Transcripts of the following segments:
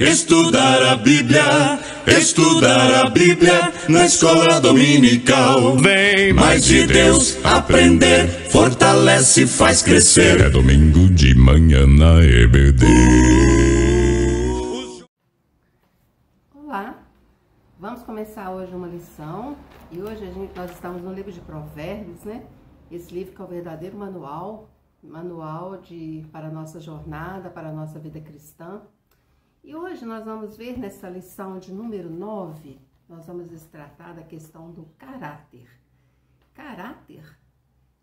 Estudar a Bíblia na escola dominical. Vem mais de Deus aprender, fortalece e faz crescer. É domingo de manhã na EBD. Olá, vamos começar hoje uma lição. E hoje nós estamos no livro de Provérbios, né? Esse livro que é o verdadeiro manual para a nossa jornada, para a nossa vida cristã. E hoje nós vamos ver nessa lição de número 9, nós vamos tratar da questão do caráter. Caráter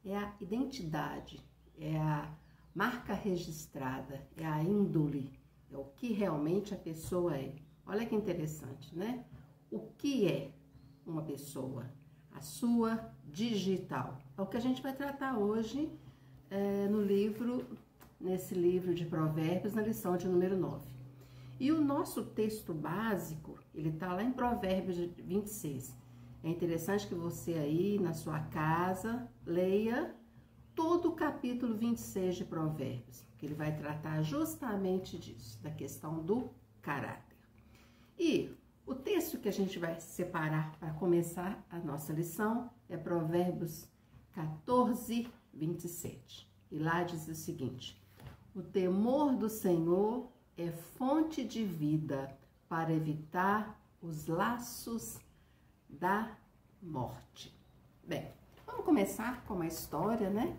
é a identidade, é a marca registrada, é a índole, é o que realmente a pessoa é. Olha que interessante, né? O que é uma pessoa? A sua digital. É o que a gente vai tratar hoje nesse livro de Provérbios, na lição de número 9. E o nosso texto básico, ele está lá em Provérbios 26. É interessante que você aí, na sua casa, leia todo o capítulo 26 de Provérbios, que ele vai tratar justamente disso, da questão do caráter. E o texto que a gente vai separar para começar a nossa lição é Provérbios 14, 27. E lá diz o seguinte: o temor do Senhor é fonte de vida para evitar os laços da morte. Bem, vamos começar com uma história, né?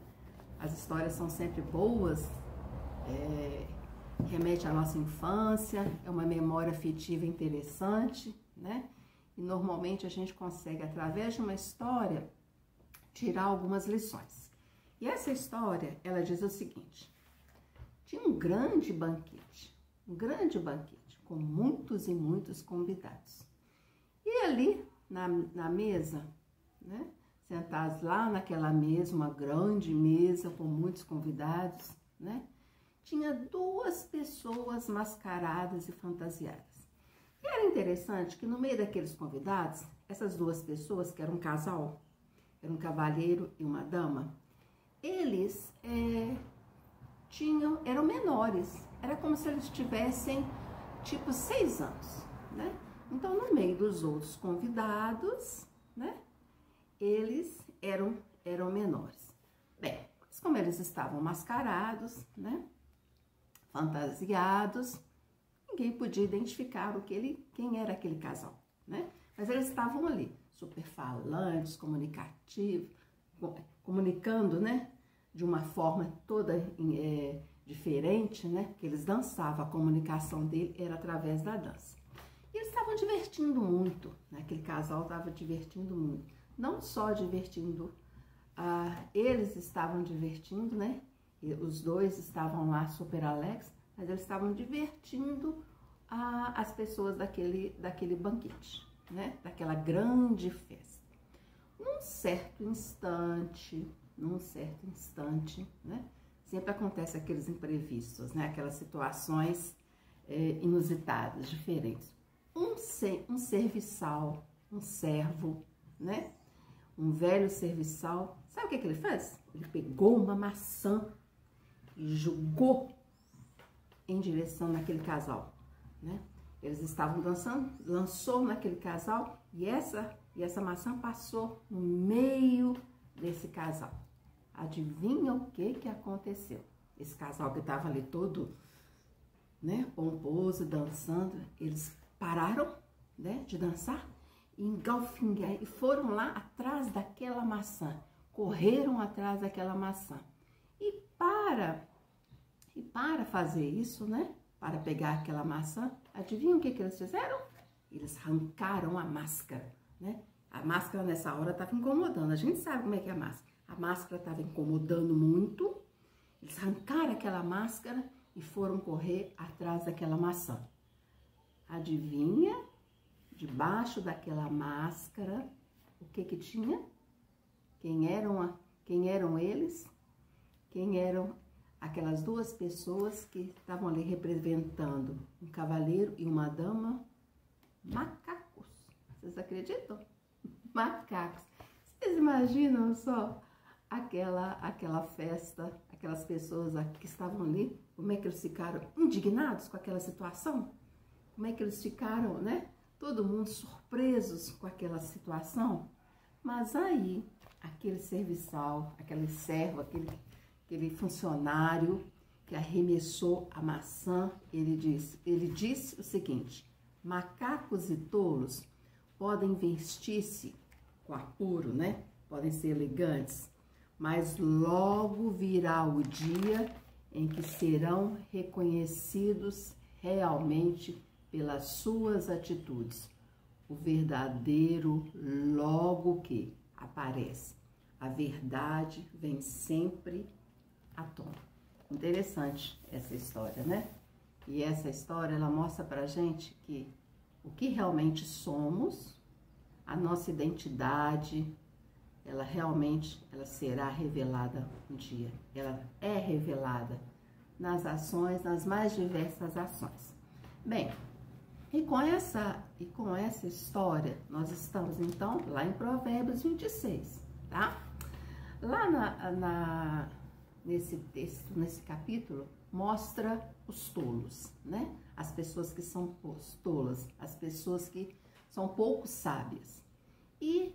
As histórias são sempre boas, remete à nossa infância, é uma memória afetiva interessante, né? E normalmente a gente consegue, através de uma história, tirar algumas lições. E essa história, ela diz o seguinte: tinha um grande banquete com muitos e muitos convidados. E ali na mesa, né, sentados lá naquela mesa, uma grande mesa com muitos convidados, né, tinha duas pessoas mascaradas e fantasiadas. E era interessante que no meio daqueles convidados, essas duas pessoas, que eram um casal, era um cavalheiro e uma dama, eles eram menores, era como se eles tivessem tipo 6 anos, né? Então, no meio dos outros convidados, né, eles eram menores. Bem, mas como eles estavam mascarados, né, fantasiados, ninguém podia identificar quem era aquele casal, né? Mas eles estavam ali, super falantes, comunicativos, comunicando, né, de uma forma toda diferente, né? Que eles dançavam, a comunicação dele era através da dança. E eles estavam divertindo muito, né? Aquele casal estava divertindo muito. Não só divertindo, eles estavam divertindo, né? E os dois estavam lá super alegres, mas eles estavam divertindo as pessoas daquele banquete, né? Daquela grande festa. Num certo instante, né? Sempre acontece aqueles imprevistos, né? Aquelas situações inusitadas, diferentes. Um serviçal, um servo, né? Um velho serviçal, sabe o que ele fez? Ele pegou uma maçã e jogou em direção naquele casal, né? Eles estavam dançando, lançou naquele casal e essa maçã passou no meio desse casal. Adivinha o que aconteceu? Esse casal que estava ali todo, né, pomposo, dançando, eles pararam, né, de dançar e engalfinharam e foram lá atrás daquela maçã, correram atrás daquela maçã. E para fazer isso, né, para pegar aquela maçã, adivinha o que eles fizeram? Eles arrancaram a máscara, né? A máscara nessa hora estava incomodando, a gente sabe como é que é a máscara. A máscara estava incomodando muito, eles arrancaram aquela máscara e foram correr atrás daquela maçã. Adivinha, debaixo daquela máscara, o que tinha? Quem eram eles? Quem eram aquelas duas pessoas que estavam ali representando um cavaleiro e uma dama? Macacos. Vocês acreditam? Macacos. Vocês imaginam só aquela festa, aquelas pessoas que estavam ali, como é que eles ficaram indignados com aquela situação? como é que eles ficaram, né? Todo mundo surpresos com aquela situação. Mas aí, aquele serviçal, aquele servo, aquele funcionário que arremessou a maçã, ele disse o seguinte: macacos e tolos podem vestir-se com apuro, né? Podem ser elegantes, mas logo virá o dia em que serão reconhecidos realmente pelas suas atitudes. O verdadeiro logo que aparece. A verdade vem sempre à tona. Interessante essa história, né? E essa história, ela mostra pra gente que o que realmente somos, a nossa identidade, ela será revelada um dia. Ela é revelada nas ações, nas mais diversas ações. Bem, e com essa história, nós estamos então lá em Provérbios 26, tá? Lá nesse texto, nesse capítulo, mostra os tolos, né? As pessoas que são tolas, as pessoas que são pouco sábias. E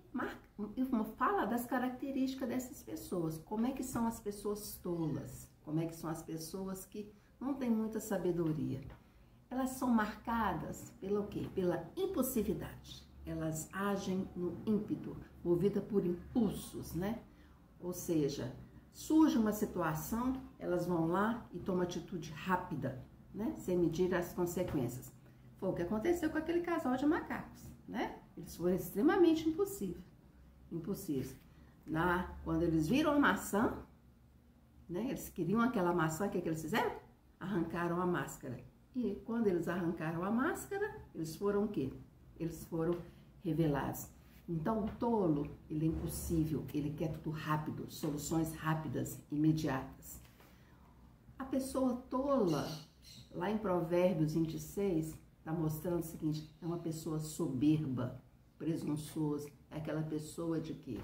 fala das características dessas pessoas. Como é que são as pessoas tolas? Como é que são as pessoas que não têm muita sabedoria? Elas são marcadas pelo quê? Pela impulsividade. Elas agem no ímpeto, movida por impulsos, né? Ou seja, surge uma situação, elas vão lá e tomam atitude rápida, né? Sem medir as consequências. Foi o que aconteceu com aquele casal de macacos, né? Eles foram extremamente impulsivos. Quando eles viram a maçã, né? Eles queriam aquela maçã, o que eles fizeram? Arrancaram a máscara. E quando eles arrancaram a máscara, eles foram o quê? Eles foram revelados. Então, o tolo, ele é impossível, ele quer tudo rápido, soluções rápidas, imediatas. A pessoa tola, lá em Provérbios 26, está mostrando o seguinte: é uma pessoa soberba, presunçosa, é aquela pessoa de quê?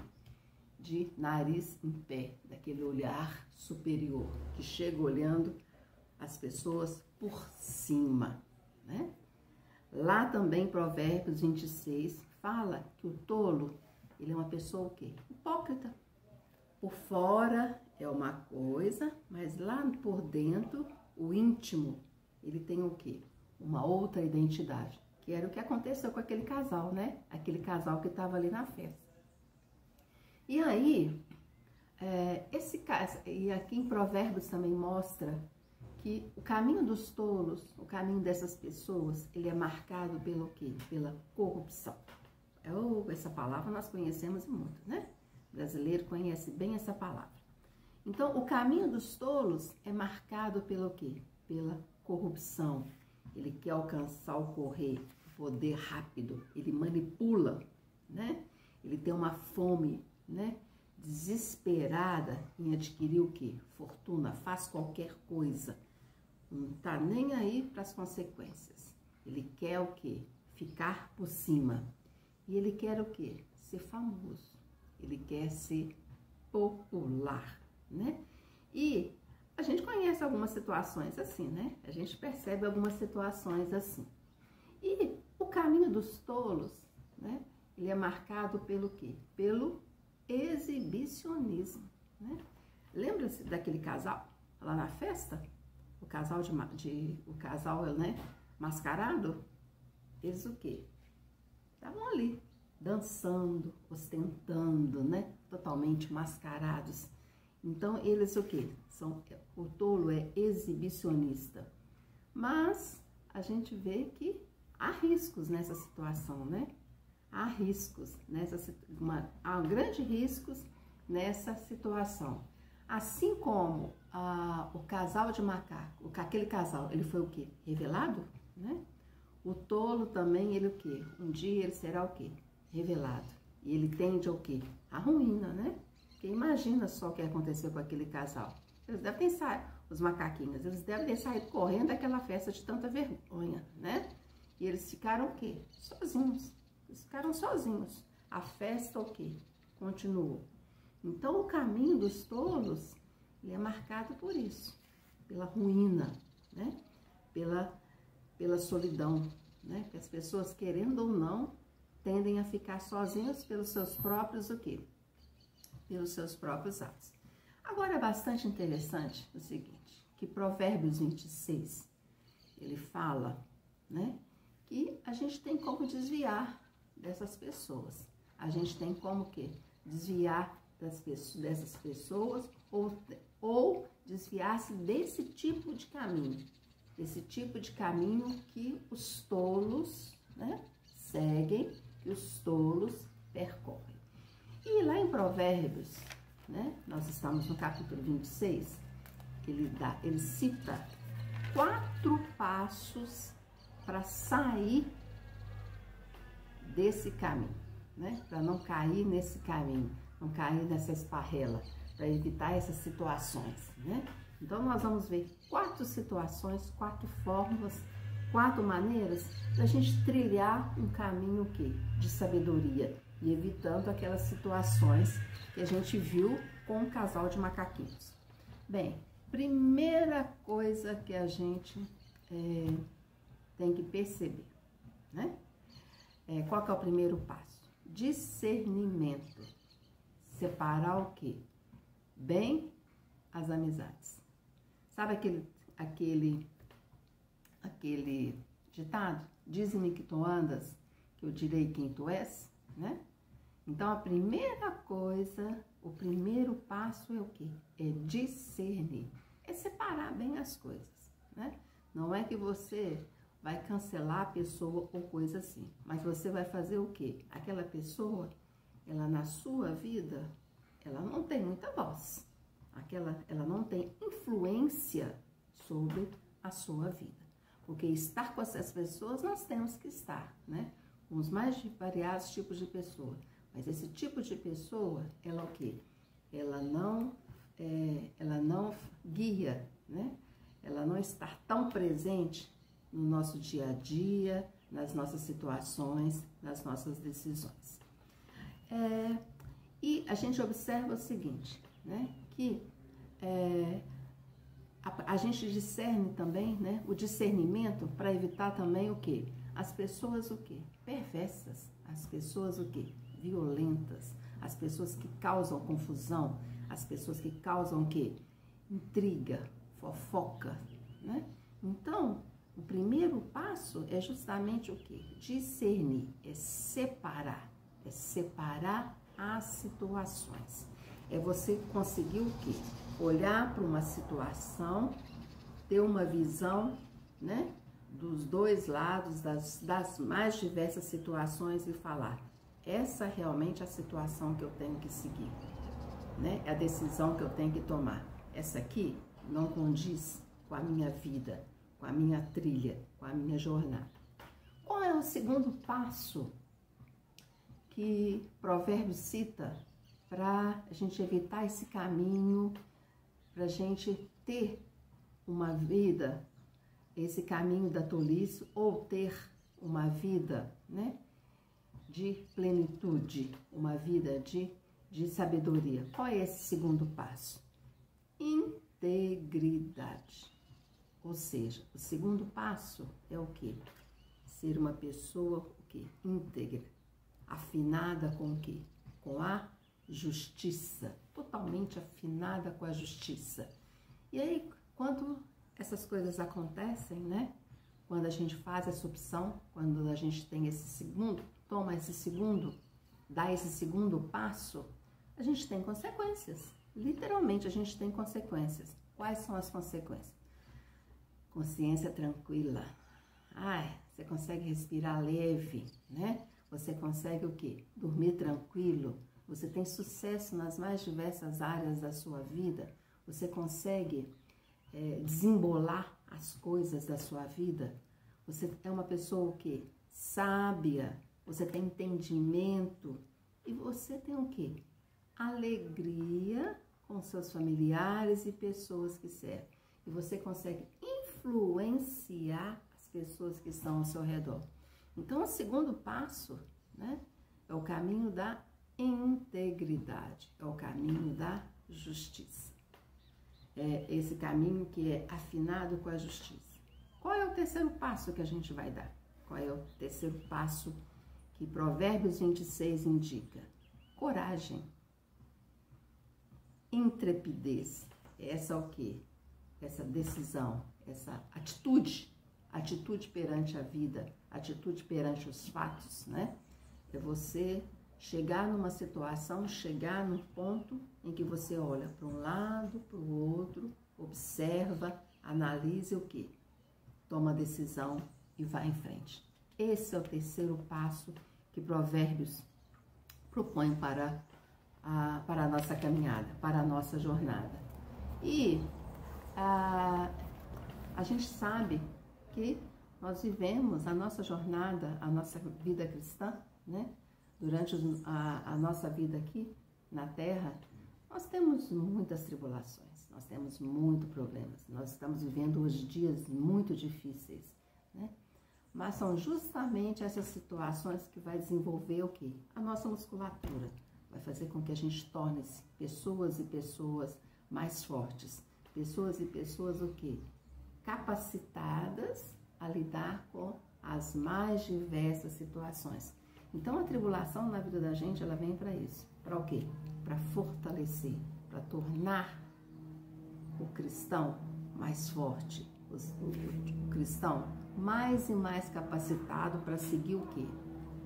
De nariz em pé, daquele olhar superior, que chega olhando as pessoas por cima, né? Lá também, Provérbios 26, fala que o tolo, ele é uma pessoa o quê? Hipócrita. Por fora é uma coisa, mas lá por dentro, o íntimo, ele tem o quê? Uma outra identidade, que era o que aconteceu com aquele casal, né? Aquele casal que estava ali na festa. E aí, e aqui em Provérbios também mostra que o caminho dos tolos, o caminho dessas pessoas, ele é marcado pelo quê? Pela corrupção. Essa palavra nós conhecemos muito, né? O brasileiro conhece bem essa palavra. Então, o caminho dos tolos é marcado pelo quê? Pela corrupção. Ele quer alcançar o poder rápido, ele manipula, né? Ele tem uma fome, né? Desesperada em adquirir o quê? Fortuna, faz qualquer coisa. Não tá nem aí para as consequências. Ele quer o quê? Ficar por cima. E ele quer o quê? Ser famoso. Ele quer ser popular, né? E a gente conhece algumas situações assim, né? A gente percebe algumas situações assim. E o caminho dos tolos, né? Ele é marcado pelo quê? Pelo exibicionismo, né? Lembra-se daquele casal lá na festa? O casal, né, mascarado? Eles o quê? Estavam ali, dançando, ostentando, né? Totalmente mascarados. Então, eles o quê? O tolo é exibicionista. Mas a gente vê que há riscos nessa situação, né? Há riscos, há grandes riscos nessa situação. Assim como o casal de macaco, aquele casal, ele foi o quê? Revelado, né? O tolo também, ele o quê? Um dia ele será o quê? Revelado. E ele tende ao quê? A ruína, né? Porque imagina só o que aconteceu com aquele casal. Eles devem pensar, os macaquinhos, eles devem ter saído correndo daquela festa de tanta vergonha, né? E eles ficaram o quê? Sozinhos. Eles ficaram sozinhos. A festa o quê? Continuou. Então, o caminho dos tolos, ele é marcado por isso. Pela ruína, né? Pela solidão, né? Porque as pessoas, querendo ou não, tendem a ficar sozinhas pelos seus próprios o quê? Pelos seus próprios atos. Agora, é bastante interessante o seguinte, que Provérbios 26, ele fala, né, que a gente tem como desviar dessas pessoas. A gente tem como o quê? Desviar dessas pessoas ou desviar-se desse tipo de caminho. Esse tipo de caminho que os tolos, né, seguem, que os tolos percorrem. E lá em Provérbios, né, nós estamos no capítulo 26, ele cita 4 passos para sair desse caminho, né, para não cair nesse caminho, não cair nessa esparrela, para evitar essas situações, né? Então, nós vamos ver 4 situações, 4 fórmulas, 4 maneiras da gente trilhar um caminho o quê? De sabedoria e evitando aquelas situações que a gente viu com um casal de macaquinhos. Bem, primeira coisa que a gente tem que perceber, né? Qual que é o primeiro passo? Discernimento. Separar o quê? Bem as amizades. Sabe aquele ditado? Dize-me que tu andas, que eu direi quem tu és, né? Então, a primeira coisa, o primeiro passo é o quê? É discernir, é separar bem as coisas, né? Não é que você vai cancelar a pessoa ou coisa assim, mas você vai fazer o quê? Aquela pessoa, ela na sua vida, ela não tem muita voz. Ela não tem influência sobre a sua vida. Porque estar com essas pessoas, nós temos que estar, né? Com os mais variados tipos de pessoa. Mas esse tipo de pessoa, ela o quê? Ela não guia, né? Ela não está tão presente no nosso dia a dia, nas nossas situações, nas nossas decisões. E a gente observa o seguinte, né? Que a gente discerne também, né? O discernimento para evitar também o quê? As pessoas o quê? Perversas, as pessoas o quê? Violentas, as pessoas que causam confusão, as pessoas que causam o quê? Intriga, fofoca, né? Então, o primeiro passo é justamente o quê? Discernir, é separar as situações. É você conseguir o quê? Olhar para uma situação, ter uma visão, né, dos dois lados, das mais diversas situações e falar, essa realmente é a situação que eu tenho que seguir, né? É a decisão que eu tenho que tomar. Essa aqui não condiz com a minha vida, com a minha trilha, com a minha jornada. Qual é o segundo passo que Provérbios cita para a gente evitar esse caminho, para a gente ter uma vida, esse caminho da tolice, ou ter uma vida, né, de plenitude, uma vida de sabedoria? Qual é esse segundo passo? Integridade. Ou seja, o segundo passo é o quê? Ser uma pessoa o quê? Íntegra, afinada com o quê? Com a justiça, totalmente afinada com a justiça. E aí, quando essas coisas acontecem, né? Quando a gente faz essa opção, quando a gente tem esse segundo, toma esse segundo, dá esse segundo passo, a gente tem consequências. Literalmente, a gente tem consequências. Quais são as consequências? Consciência tranquila. Ai, você consegue respirar leve, né? Você consegue o quê? Dormir tranquilo. Você tem sucesso nas mais diversas áreas da sua vida. Você consegue desembolar as coisas da sua vida. Você é uma pessoa o quê? Sábia. Você tem entendimento. E você tem o quê? Alegria com seus familiares e pessoas que servem. E você consegue influenciar as pessoas que estão ao seu redor. Então, o segundo passo, né, é o caminho da integridade, é o caminho da justiça. É esse caminho que é afinado com a justiça. Qual é o terceiro passo que a gente vai dar? Qual é o terceiro passo que Provérbios 26 indica? Coragem, intrepidez. Essa é o quê? Essa decisão, essa atitude perante a vida, atitude perante os fatos, né? É você chegar numa situação, chegar num ponto em que você olha para um lado, para o outro, observa, analisa o quê? Toma decisão e vai em frente. Esse é o terceiro passo que Provérbios propõe para a nossa caminhada, para a nossa jornada. E a gente sabe que nós vivemos a nossa jornada, a nossa vida cristã, né? Durante a nossa vida aqui na Terra, nós temos muitas tribulações, nós temos muitos problemas, nós estamos vivendo hoje dias muito difíceis, né? Mas são justamente essas situações que vai desenvolver o quê? A nossa musculatura, vai fazer com que a gente torne-se pessoas e pessoas mais fortes, pessoas e pessoas o quê? Capacitadas a lidar com as mais diversas situações. Então, a tribulação na vida da gente, ela vem para isso. Para o quê? Para fortalecer, para tornar o cristão mais forte, o cristão mais e mais capacitado para seguir o quê?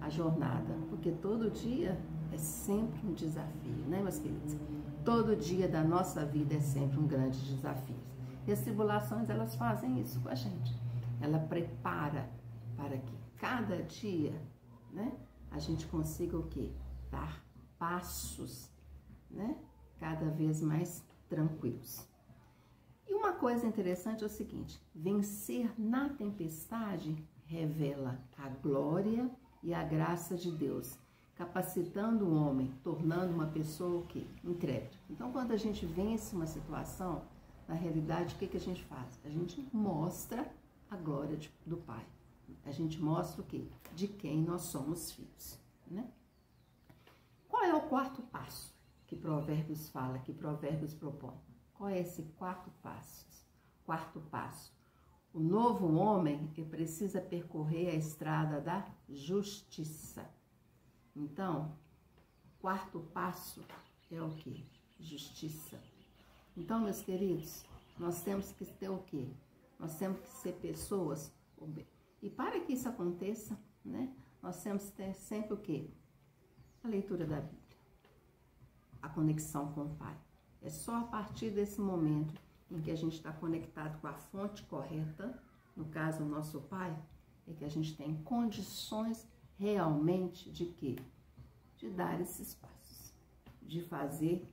A jornada. Porque todo dia é sempre um desafio, né, meus queridos? Todo dia da nossa vida é sempre um grande desafio. E as tribulações, elas fazem isso com a gente. Ela prepara para que cada dia, né, a gente consiga o quê? Dar passos, né, cada vez mais tranquilos. E uma coisa interessante é o seguinte: vencer na tempestade revela a glória e a graça de Deus, capacitando o homem, tornando uma pessoa o quê? Intrépida. Então, quando a gente vence uma situação, na realidade, o que a gente faz? A gente mostra a glória do Pai. A gente mostra o quê? De quem nós somos filhos, né? Qual é o quarto passo que Provérbios fala, que Provérbios propõe? Qual é esse quarto passo? Quarto passo. O novo homem precisa percorrer a estrada da justiça. Então, quarto passo é o quê? Justiça. Então, meus queridos, nós temos que ter o quê? Nós temos que ser pessoas. E para que isso aconteça, né, nós temos que ter sempre o quê? A leitura da Bíblia. A conexão com o Pai. É só a partir desse momento em que a gente está conectado com a fonte correta, no caso o nosso Pai, é que a gente tem condições realmente de quê? De dar esses passos, de fazer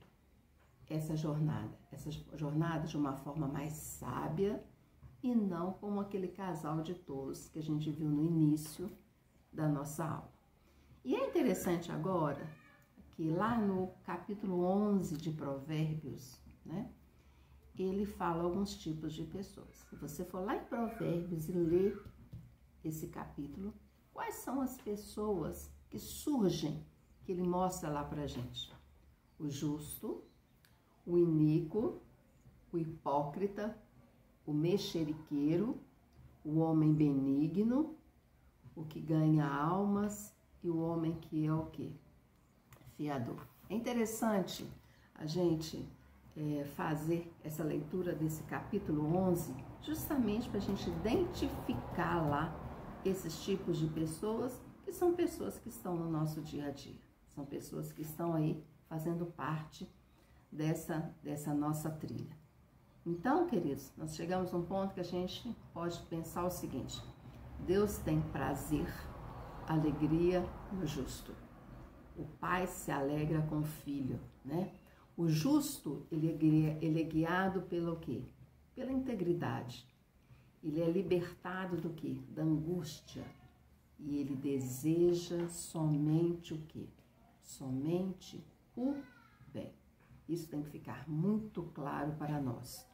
essa jornada de uma forma mais sábia e não como aquele casal de tolos que a gente viu no início da nossa aula. E é interessante agora que lá no capítulo 11 de Provérbios, né, ele fala alguns tipos de pessoas. Se você for lá em Provérbios e ler esse capítulo, quais são as pessoas que surgem, que ele mostra lá pra gente? O justo, o iníquo, o hipócrita, o mexeriqueiro, o homem benigno, o que ganha almas e o homem que é o quê? Fiador. É interessante a gente fazer essa leitura desse capítulo 11, justamente para a gente identificar lá esses tipos de pessoas, que são pessoas que estão no nosso dia a dia. São pessoas que estão aí fazendo parte dessa nossa trilha. Então, queridos, nós chegamos a um ponto que a gente pode pensar o seguinte: Deus tem prazer, alegria no justo. O pai se alegra com o filho, né? O justo, ele é guiado pelo quê? Pela integridade. Ele é libertado do quê? Da angústia. E ele deseja somente o quê? Somente o bem. Isso tem que ficar muito claro para nós.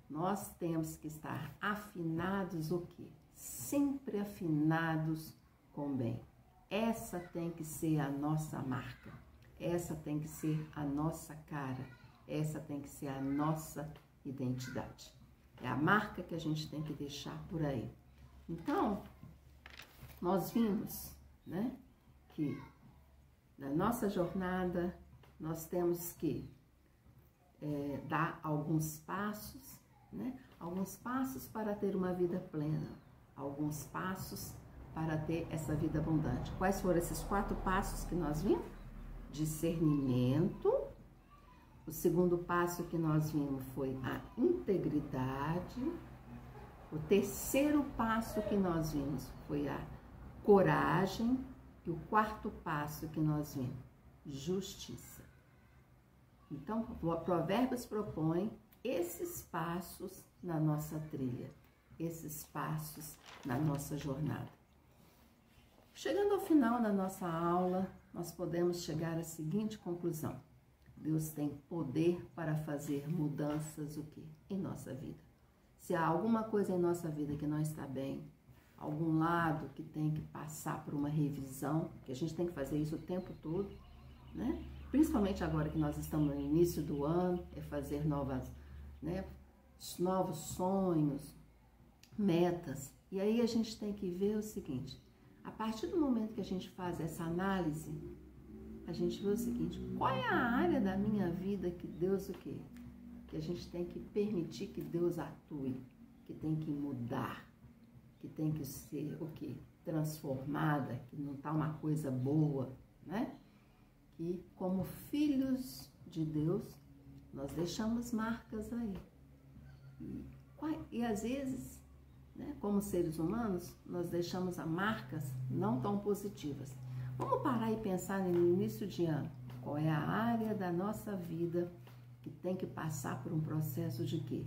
Nós temos que estar afinados o quê? Sempre afinados com o bem. Essa tem que ser a nossa marca. Essa tem que ser a nossa cara. Essa tem que ser a nossa identidade. É a marca que a gente tem que deixar por aí. Então, nós vimos, né, que na nossa jornada nós temos que dar alguns passos, né, alguns passos para ter uma vida plena, alguns passos para ter essa vida abundante. Quais foram esses 4 passos que nós vimos? Discernimento. O segundo passo que nós vimos foi a integridade. O terceiro passo que nós vimos foi a coragem. E o 4º passo que nós vimos, justiça. Então, o Provérbios propõe esses passos na nossa trilha, esses passos na nossa jornada. Chegando ao final da nossa aula, nós podemos chegar à seguinte conclusão: Deus tem poder para fazer mudanças o quê? Em nossa vida. Se há alguma coisa em nossa vida que não está bem, algum lado que tem que passar por uma revisão, que a gente tem que fazer isso o tempo todo, né? Principalmente agora que nós estamos no início do ano, é fazer novos sonhos, metas. E aí a gente tem que ver o seguinte: a partir do momento que a gente faz essa análise, a gente vê o seguinte: qual é a área da minha vida que Deus o quê? Que a gente tem que permitir que Deus atue, que tem que mudar, que tem que ser o quê? Transformada, que não está uma coisa boa, né? Que como filhos de Deus, nós deixamos marcas aí. E às vezes, né, como seres humanos, nós deixamos marcas não tão positivas. Vamos parar e pensar no início de ano. Qual é a área da nossa vida que tem que passar por um processo de quê?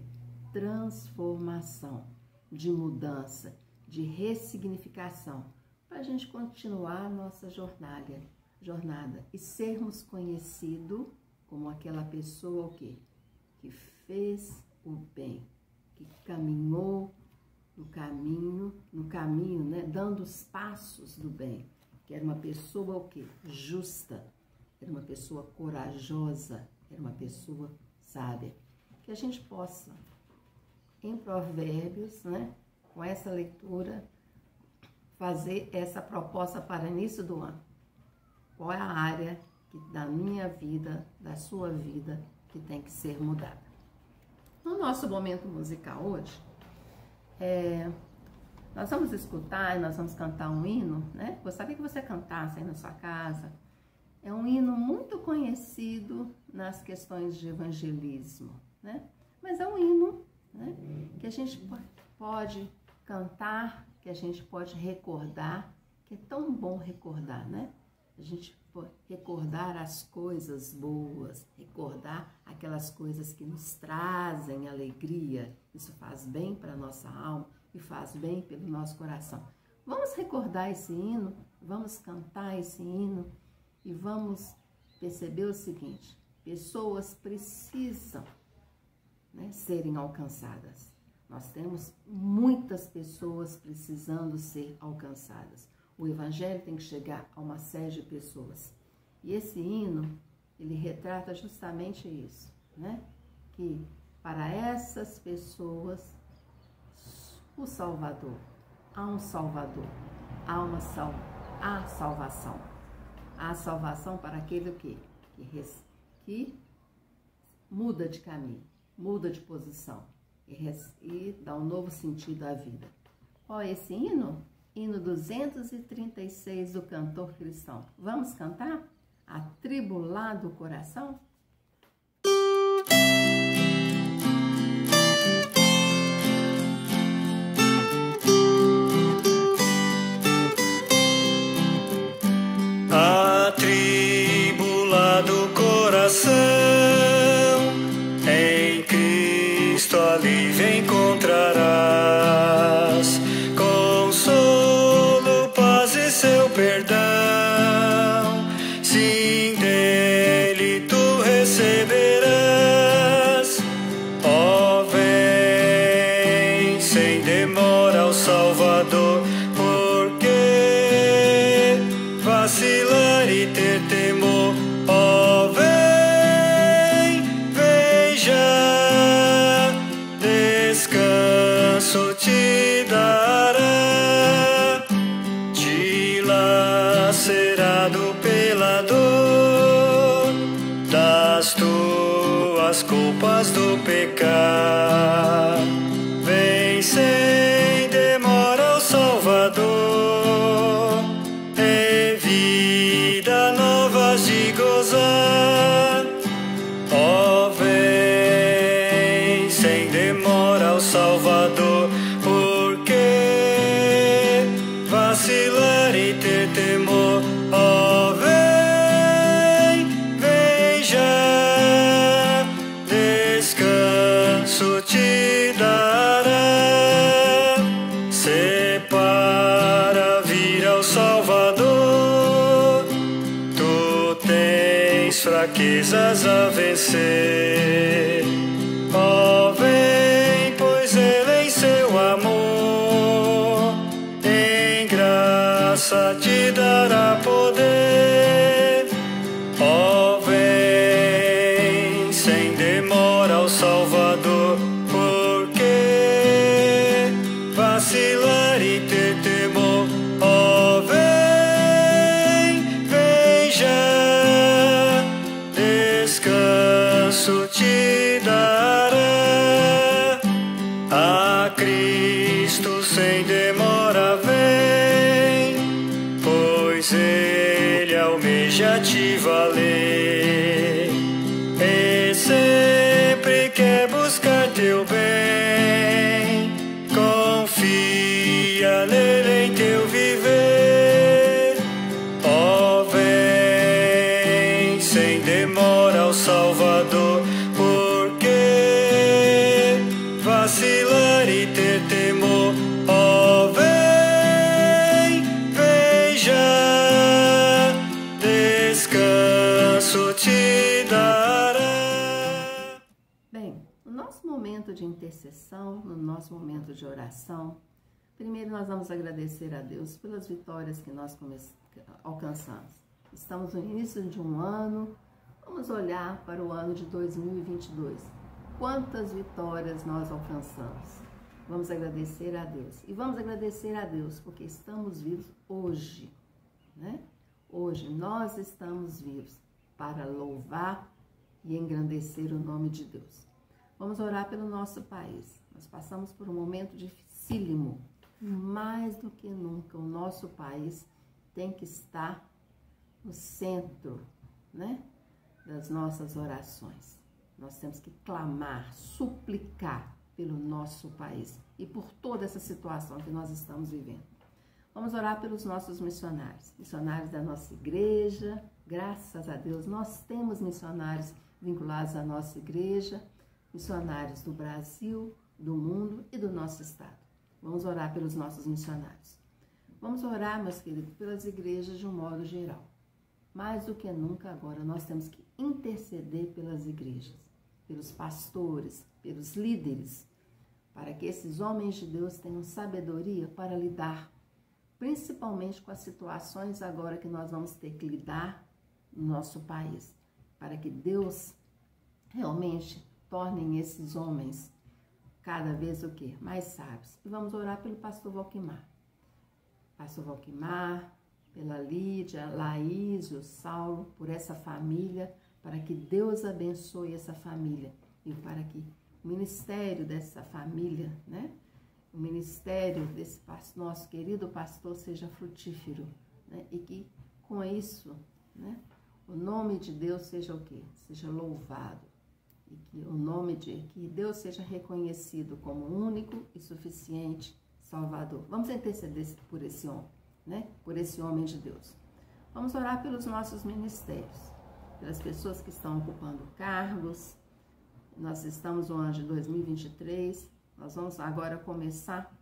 Transformação, de mudança, de ressignificação, para a gente continuar a nossa jornada e sermos conhecidos como aquela pessoa o quê? Que fez o bem, que caminhou no caminho, né, dando os passos do bem, que era uma pessoa o quê? Justa, era uma pessoa corajosa, era uma pessoa sábia. Que a gente possa, em Provérbios, né, com essa leitura, fazer essa proposta para o início do ano. Qual é a área da minha vida, da sua vida, que tem que ser mudada? No nosso momento musical hoje, nós vamos escutar e nós vamos cantar um hino, né? Gostaria que você cantasse aí na sua casa. É um hino muito conhecido nas questões de evangelismo, né? Mas é um hino, né, que a gente pode cantar, que a gente pode recordar, que é tão bom recordar, né? A gente pode recordar as coisas boas, recordar aquelas coisas que nos trazem alegria. Isso faz bem para a nossa alma e faz bem pelo nosso coração. Vamos recordar esse hino, vamos cantar esse hino e vamos perceber o seguinte: pessoas precisam, né, serem alcançadas. Nós temos muitas pessoas precisando ser alcançadas. O evangelho tem que chegar a uma série de pessoas. E esse hino, ele retrata justamente isso, né? Que para essas pessoas, o Salvador, há um Salvador, há salvação. Há salvação para aquele que muda de caminho, muda de posição e dá um novo sentido à vida. Qual é esse hino? Hino 236 do cantor cristão. Vamos cantar? Atribulado o coração? Atribulado o coração, em Cristo alívio encontrarás, consolo, paz e seu perdão. Sim, dele tu receberás. Ó, vem sem demora ao Salvador, porque vacilar e ter temor. Ó, vem, vem já, descanso te dará, te culpas do pecado. Vem sem demora, o Salvador, em vida novas de gozar. Ó, vem sem demora, o Salvador, porque vacilar e ter temor. Ó, vem, vem já, descanso te dará. Separa vir ao Salvador, tu tens fraquezas a vencer. Ó, vem, pois Ele em seu amor, em graça te dará poder. Ó, vem sem demora ao Salvador, porque vacilar e ter temor. Ó, vem, vem já, descanso te dará. A Cristo sem demora vem, pois Ele almeja te valer. E sempre quer buscar teu bem, confia nele em teu viver. Ó, vem sem demora ao Salvador, porque vacilar e ter temor. Ó, vem, vem já, descanso te dará. Bem, no nosso momento de intercessão, no nosso momento de oração, primeiro nós vamos agradecer a Deus pelas vitórias que nós alcançamos. Estamos no início de um ano, vamos olhar para o ano de 2022. Quantas vitórias nós alcançamos? Vamos agradecer a Deus. E vamos agradecer a Deus porque estamos vivos hoje, né? Hoje nós estamos vivos para louvar e engrandecer o nome de Deus. Vamos orar pelo nosso país. Nós passamos por um momento dificílimo. Mais do que nunca, o nosso país tem que estar no centro, né, das nossas orações. Nós temos que clamar, suplicar pelo nosso país e por toda essa situação que nós estamos vivendo. Vamos orar pelos nossos missionários, missionários da nossa igreja. Graças a Deus, nós temos missionários vinculados à nossa igreja, missionários do Brasil, do mundo e do nosso estado. Vamos orar pelos nossos missionários. Vamos orar, meus queridos, pelas igrejas de um modo geral. Mais do que nunca agora, nós temos que interceder pelas igrejas, pelos pastores, pelos líderes, para que esses homens de Deus tenham sabedoria para lidar, principalmente com as situações agora que nós vamos ter que lidar no nosso país, para que Deus realmente torne esses homens cada vez o quê? Mais sábios. E vamos orar pelo pastor Valquimar. Pastor Valquimar, pela Lídia, Laís e o Saulo, por essa família, para que Deus abençoe essa família e para que o ministério dessa família, né? O ministério desse nosso querido pastor seja frutífero, né? E que com isso, né, o nome de Deus seja o quê? Seja louvado. E que o nome de que Deus seja reconhecido como único e suficiente Salvador. Vamos interceder por esse homem, né? Por esse homem de Deus. Vamos orar pelos nossos ministérios, pelas pessoas que estão ocupando cargos. Nós estamos no ano de 2023, nós vamos agora começar,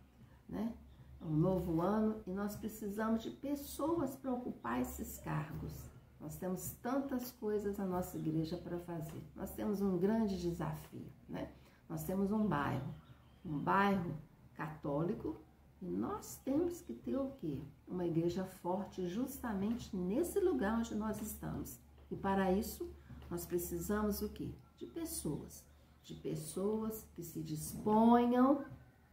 né, um novo ano e nós precisamos de pessoas para ocupar esses cargos. Nós temos tantas coisas na nossa igreja para fazer. Nós temos um grande desafio, né? Nós temos um bairro católico, e nós temos que ter o quê? Uma igreja forte justamente nesse lugar onde nós estamos. E para isso, nós precisamos o quê? De pessoas que se disponham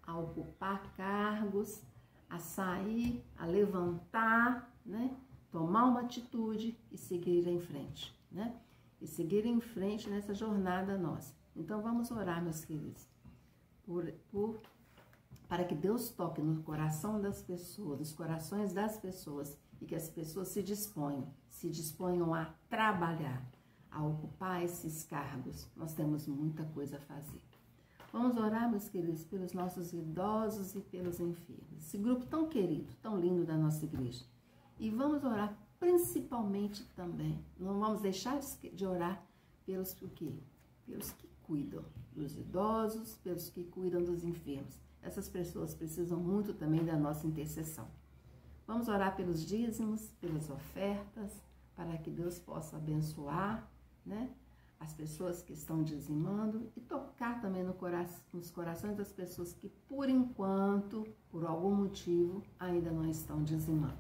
a ocupar cargos, a sair, a levantar, né? Tomar uma atitude e seguir em frente, né? E seguir em frente nessa jornada nossa. Então, vamos orar, meus queridos, para que Deus toque no coração das pessoas, nos corações das pessoas, e que as pessoas se disponham a trabalhar, a ocupar esses cargos. Nós temos muita coisa a fazer. Vamos orar, meus queridos, pelos nossos idosos e pelos enfermos. Esse grupo tão querido, tão lindo da nossa igreja. E vamos orar principalmente também, não vamos deixar de orar pelos que cuidam dos idosos, pelos que cuidam dos enfermos. Essas pessoas precisam muito também da nossa intercessão. Vamos orar pelos dízimos, pelas ofertas, para que Deus possa abençoar, né, as pessoas que estão dizimando e tocar também nos corações das pessoas que, por enquanto, por algum motivo, ainda não estão dizimando.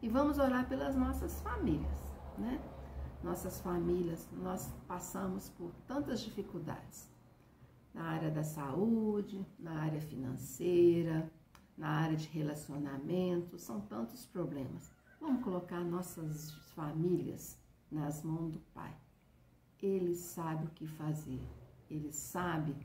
E vamos orar pelas nossas famílias, né? Nossas famílias, nós passamos por tantas dificuldades na área da saúde, na área financeira, na área de relacionamento, são tantos problemas. Vamos colocar nossas famílias nas mãos do Pai. Ele sabe o que fazer, Ele sabe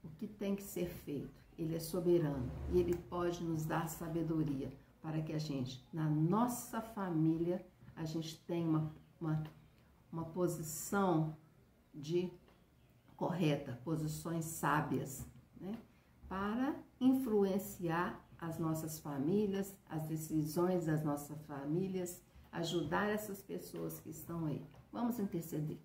o que tem que ser feito, Ele é soberano e Ele pode nos dar sabedoria para que a gente, na nossa família, a gente tenha uma posição correta, posições sábias, né? Para influenciar as nossas famílias, as decisões das nossas famílias, ajudar essas pessoas que estão aí. Vamos interceder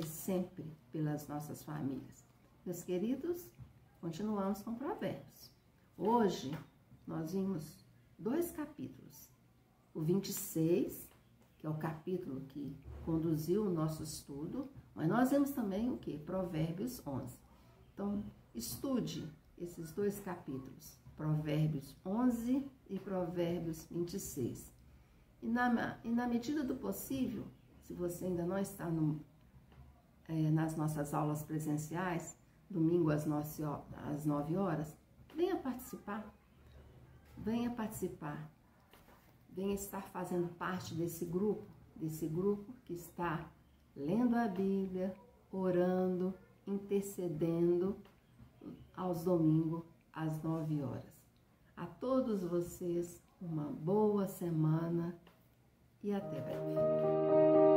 sempre pelas nossas famílias. Meus queridos, continuamos com Provérbios. Hoje, nós vimos 2 capítulos. O 26, que é o capítulo que conduziu o nosso estudo, mas nós vimos também o que? Provérbios 11. Então, estude esses 2 capítulos, Provérbios 11 e Provérbios 26. E na medida do possível, se você ainda não está nas nossas aulas presenciais, domingo às 9 horas, venha participar. Venha estar fazendo parte desse grupo que está lendo a Bíblia, orando, intercedendo aos domingos às 9 horas. A todos vocês, uma boa semana e até breve.